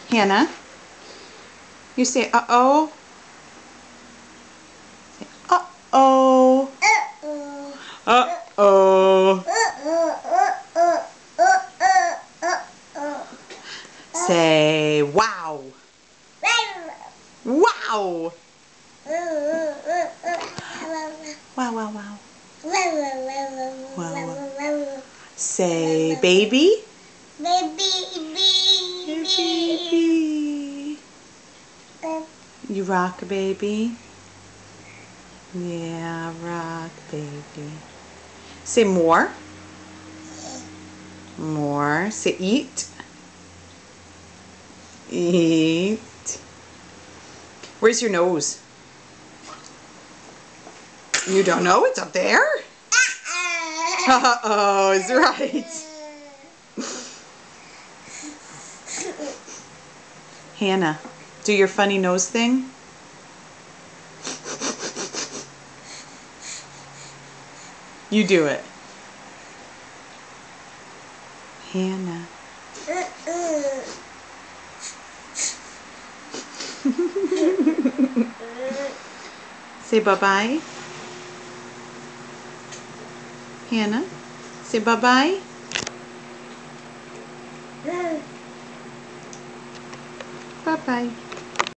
Hannah, you say uh-oh. Say uh-oh. Uh-oh. Say wow. Wow. Wow, wow, wow. Wow. Say baby. Baby. You rock, baby. Yeah, rock, baby. Say more. More. Say eat. Eat. Where's your nose? You don't know? It's up there? Uh-oh, is right. Hannah, do your funny nose thing. You do it. Hannah. Say bye-bye. Hannah, say bye-bye. Bye-bye.